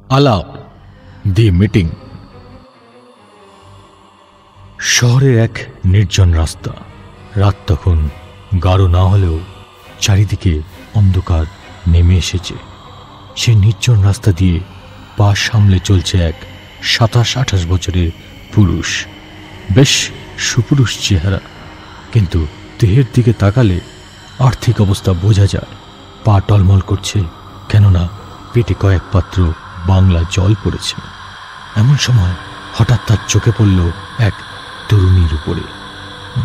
আলাপ, the meeting. শহরের এক নির্জন রাস্তা। রাত তখন গাঢ় না হলেও চারিদিকে অন্ধকার নেমে এসেছে। সেই নির্জন রাস্তা দিয়ে পা সামলে চলছে এক 27-28 বছরের পুরুষ। বেশ সুপুরুষ চেহারা, কিন্তু দেহের দিকে তাকালে আর্থিক অবস্থা বোঝা যায়। পা টলমল করছে, কেননা পেটে কয়েক পাত্র বাংলা জল পড়েছে। এমন সময় হঠাৎ তার চোখে পড়ল এক তরুণীর উপরে।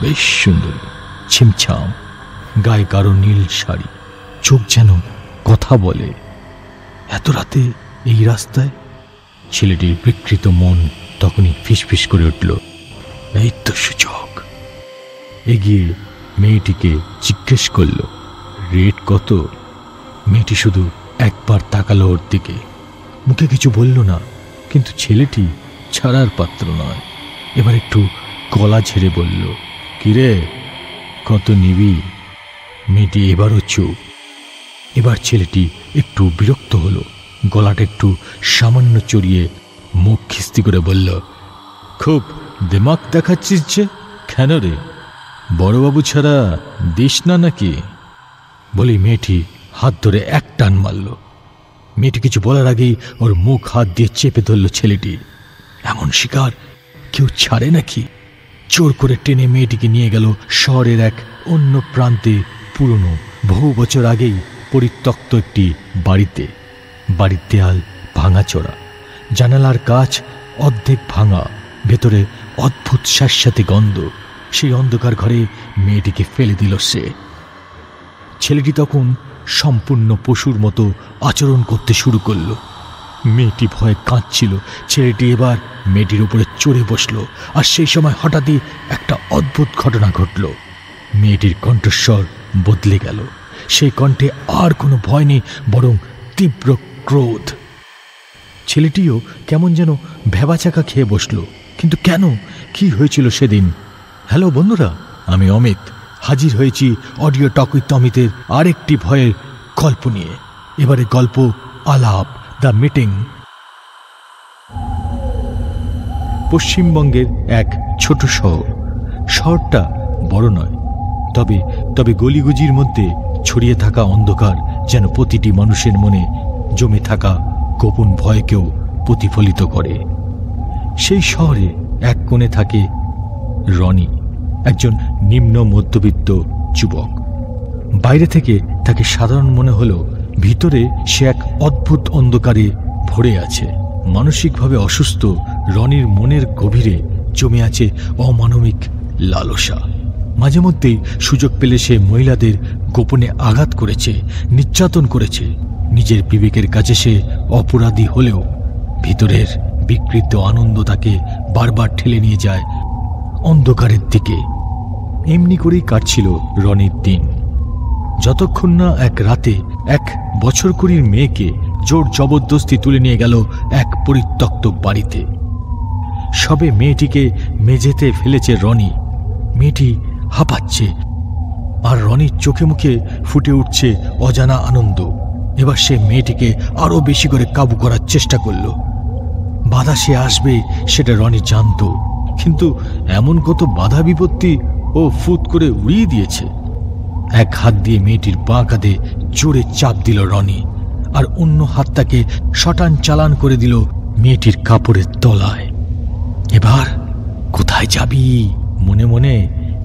বেশ সুন্দরী, ছিমছাম, গায়ে গাঢ় নীল শাড়ি, চোখ যেন কথা বলে। এত রাতে এই রাস্তায়? ছেলেটির বিকৃত মন তখনই ফিসফিস করে উঠল, এই তো সুযোগ। এগিয়ে মেয়েটিকে জিজ্ঞেস করল, রেট কত? মেয়েটি শুধু একবার তাকালো ওর দিকে, মুখে কিছু বলল না। কিন্তু ছেলেটি ছাড়ার পাত্র নয়। এবার একটু গলা ঝেড়ে বলল, কিরে, কত নিবি? মেয়েটি এবারও চুপ। এবার ছেলেটি একটু বিরক্ত হলো, গলাটা একটু সামান্য চড়িয়ে মুখ খিস্তি করে বলল, খুব দিমাগ দেখাচ্ছিস যে, কেন রে? বড়বাবু ছাড়া দিস না নাকি? বলি মেয়েটি হাত ধরে এক টান মারল। মেয়েটি কিছু বলার আগেই ওর মুখ হাত দিয়ে চেপে ধরল ছেলেটি। এমন শিকার কেউ ছাড়ে নাকি? জোর করে টেনে মেয়েটিকে নিয়ে গেল শহরের এক অন্য প্রান্তে, পুরনো বহু বছর আগেই পরিত্যক্ত একটি বাড়িতে। বাড়ির দেয়াল ভাঙাচোরা, জানালার কাচ অর্ধেক ভাঙা, ভেতরে অদ্ভুত স্যাঁতস্যাঁতে গন্ধ। সেই অন্ধকার ঘরে মেয়েটিকে ফেলে দিল সে। ছেলেটি তখন সম্পূর্ণ পশুর মতো আচরণ করতে শুরু করল। মেয়েটি ভয়ে কাঁদছিল। ছেলেটি এবার মেয়েটির উপরে চড়ে বসল। আর সেই সময় হঠাৎই একটা অদ্ভুত ঘটনা ঘটল। মেয়েটির কণ্ঠস্বর বদলে গেল। সেই কণ্ঠে আর কোনো ভয় নেই, বরং তীব্র ক্রোধ। ছেলেটিও কেমন যেন ভ্যাবাচাকা খেয়ে বসল। কিন্তু কেন? কি হয়েছিল সেদিন? হ্যালো বন্ধুরা, আমি অমিত হাজির হয়েছি অডিও টক উইথ অমিতের আরেকটি ভয়ের গল্প নিয়ে। এবারে গল্প আলাপ, দ্য মিটিং। পশ্চিমবঙ্গের এক ছোট শহর। শহরটা বড় নয়, তবে গলিগুজির মধ্যে ছড়িয়ে থাকা অন্ধকার যেন প্রতিটি মানুষের মনে জমে থাকা গোপন ভয়কেও প্রতিফলিত করে। সেই শহরে এক কোণে থাকে রনি, একজন নিম্ন মধ্যবিত্ত যুবক। বাইরে থেকে তাকে সাধারণ মনে হলেও ভিতরে সে এক অদ্ভুত অন্ধকারে ভরে আছে। মানসিকভাবে অসুস্থ রনির মনের গভীরে জমে আছে অমানবিক লালসা। মাঝে মধ্যেই সুযোগ পেলে সে মহিলাদের গোপনে আঘাত করেছে, নির্যাতন করেছে। নিজের বিবেকের কাছে সে অপরাধী হলেও ভিতরের বিকৃত আনন্দ তাকে বারবার ঠেলে নিয়ে যায় অন্ধকারের দিকে। এমনি করেই কাটছিল রনির দিন, যতক্ষণ না এক রাতে এক বছর কুড়ির মেয়েকে জোর জবরদস্তি তুলে নিয়ে গেল এক পরিত্যক্ত বাড়িতে। সবে মেয়েটিকে মেঝেতে ফেলেছে রনি। মেয়েটি হাঁপাচ্ছে, আর রনির চোখে মুখে ফুটে উঠছে অজানা আনন্দ। এবার সে মেয়েটিকে আরো বেশি করে কাবু করার চেষ্টা করল। বাধা সে আসবে সেটা রনি জানত, কিন্তু এমন কত বাধা বিপত্তি ও ফুট করে উড়িয়ে দিয়েছে। এক হাত দিয়ে মেয়েটির বাঁ কাঁধে জোরে চাপ দিল রনি, আর অন্য হাতটাকে শটান চালান করে দিল মেয়েটির কাপড়ের তলায়। এবার কোথায় যাবি? মনে মনে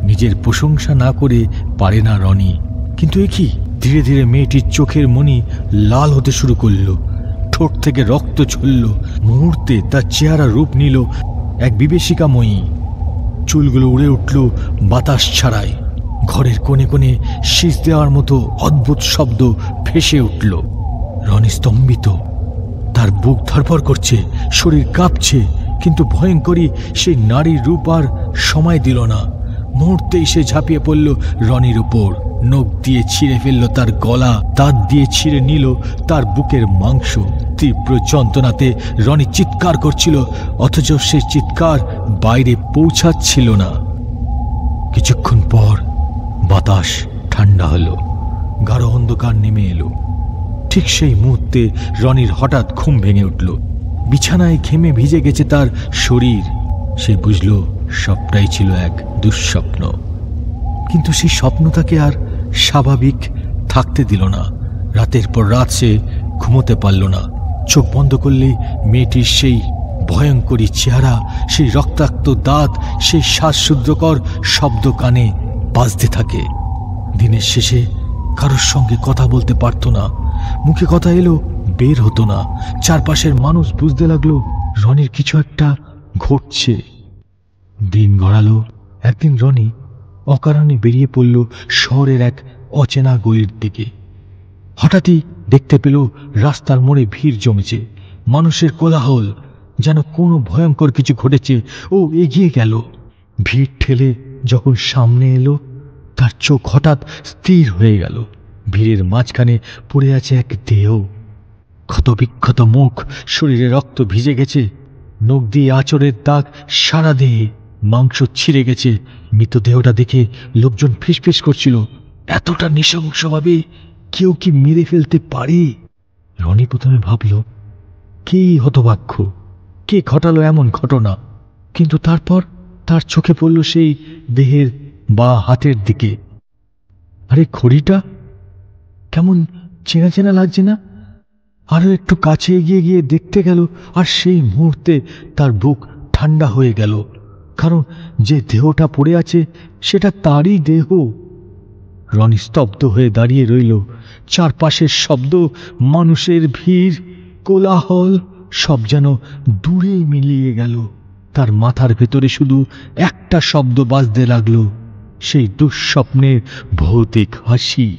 নিজের প্রশংসা না করে পারে না রনি। কিন্তু এ কি? ধীরে ধীরে মেয়েটির চোখের মনি লাল হতে শুরু করল, ঠোঁট থেকে রক্ত ঝরল। মুহূর্তে তার চেহারা রূপ নিল এক বিভীষিকাময়ী। চুলগুলো উড়ে উঠল বাতাস ছাড়াই। ঘরের কোণে কোণে শীষ দেওয়ার মতো অদ্ভুত শব্দ ভেসে উঠল। রনি স্তম্ভিত, তার বুক ধড়ফড় করছে, শরীর কাঁপছে। কিন্তু ভয়ঙ্করী সেই নারীর রূপ আর সময় দিল না। মুহূর্তেই সে ঝাঁপিয়ে পড়ল রনির উপর। নখ দিয়ে ছিঁড়ে ফেলল তার গলা, দাঁত দিয়ে ছিঁড়ে নিল তার বুকের মাংস। তীব্র যন্ত্রণাতে রনি চিৎকার করছিল, অথচ সে চিৎকার বাইরে পৌঁছাচ্ছিল না। কিছুক্ষণ পর বাতাস ঠান্ডা হলো, গাঢ় অন্ধকার নেমে এলো। ঠিক সেই মুহূর্তে রনির হঠাৎ ঘুম ভেঙে উঠল। বিছানায় ঘেমে ভিজে গেছে তার শরীর। সে বুঝল সবটাই ছিল এক দুঃস্বপ্ন, কিন্তু সেই স্বপ্ন তাকে আর স্বাভাবিক থাকতে দিল না। রাতের পর রাত সে ঘুমোতে পারল না। চোখ বন্ধ করলেই মেয়েটির সেই ভয়ঙ্করী চেহারা, সেই রক্তাক্ত দাঁত, সেই শ্বাসরুদ্ধকর শব্দ কানে বাজতে থাকে। দিনের শেষে কারোর সঙ্গে কথা বলতে পারত না, মুখে কথা এলো বের হতো না। চারপাশের মানুষ বুঝতে লাগলো রনির কিছু একটা ঘটছে। দিন গড়ালো। একদিন রনি অকারণে বেরিয়ে পড়ল শহরের এক অচেনা গলির দিকে। হঠাৎই দেখতে পেল রাস্তার মোড়ে ভিড় জমেছে, মানুষের কোলাহল, যেন কোনো ভয়ঙ্কর কিছু ঘটেছে। ও এগিয়ে গেল। ভিড় ঠেলে যখন সামনে এলো, তার চোখ হঠাৎ স্থির হয়ে গেল। ভিড়ের মাঝখানে পড়ে আছে এক দেহ, ক্ষতবিক্ষত মুখ, শরীরে রক্ত ভিজে গেছে, নখ দিয়ে আঁচড়ের দাগ সারা দেহে, মাংস ছিঁড়ে গেছে। মৃতদেহটা দেখে লোকজন ফিসফিস করছিল, এতটা নৃশংসভাবে কেউ কি মেরে ফেলতে পারে? রনি প্রথমে ভাবল, কে হতভাগ্য, কে ঘটালো এমন ঘটনা? কিন্তু তারপর তার চোখে পড়ল সেই দেহের বাঁ হাতের দিকে। আরে ঘড়িটা কেমন চেনা চেনা লাগছে না? আরো একটু কাছে এগিয়ে গিয়ে দেখতে গেল, আর সেই মুহূর্তে তার বুক ঠান্ডা হয়ে গেল, কারণ যে দেহটা পড়ে আছে সেটা তারই দেহ। রনি স্তব্ধ হয়ে দাঁড়িয়ে রইল। চারপাশের শব্দ, মানুষের ভিড়, কোলাহল সব যেন দূরে মিলিয়ে গেল। তার মাথার ভেতরে শুধু একটা শব্দ বাজতে লাগলো, সেই দুঃস্বপ্নের ভৌতিক হাসি।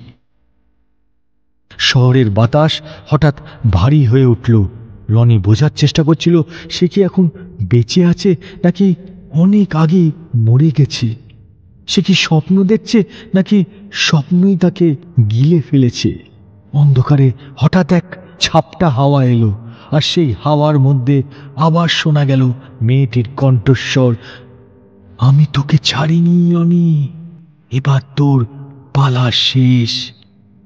শহরের বাতাস হঠাৎ ভারী হয়ে উঠল। রনি বোঝার চেষ্টা করছিল সে কি এখন বেঁচে আছে নাকি অনেক আগে মরে গেছে। সে কি স্বপ্ন দেখছে নাকি স্বপ্নই তাকে গিলে ফেলেছে। অন্ধকারে হঠাৎ এক ঝাপটা হাওয়া এলো, আর সেই হাওয়ার মধ্যে আবার শোনা গেল মেয়েটির কণ্ঠস্বর, আমি তোকে ছাড়িনি রনি, এবার তোর পালা শেষ।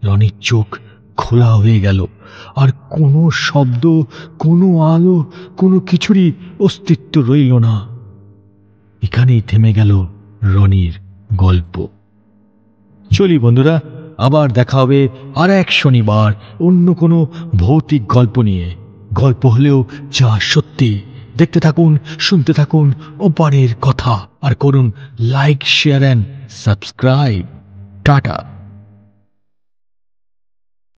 রনির চোখ খোলা হয়ে গেল, আর কোনো শব্দ, কোনো আলো, কোনো কিছুরই অস্তিত্ব রইল না। এখানেই থেমে গেল রনির গল্প। চলি বন্ধুরা, আবার দেখা হবে আর এক শনিবার অন্য কোনো ভৌতিক গল্প নিয়ে। গল্প হলেও যা সত্যি। দেখতে থাকুন, শুনতে থাকুন ওপারের কথা, আর করুন like, share and subscribe. Tata.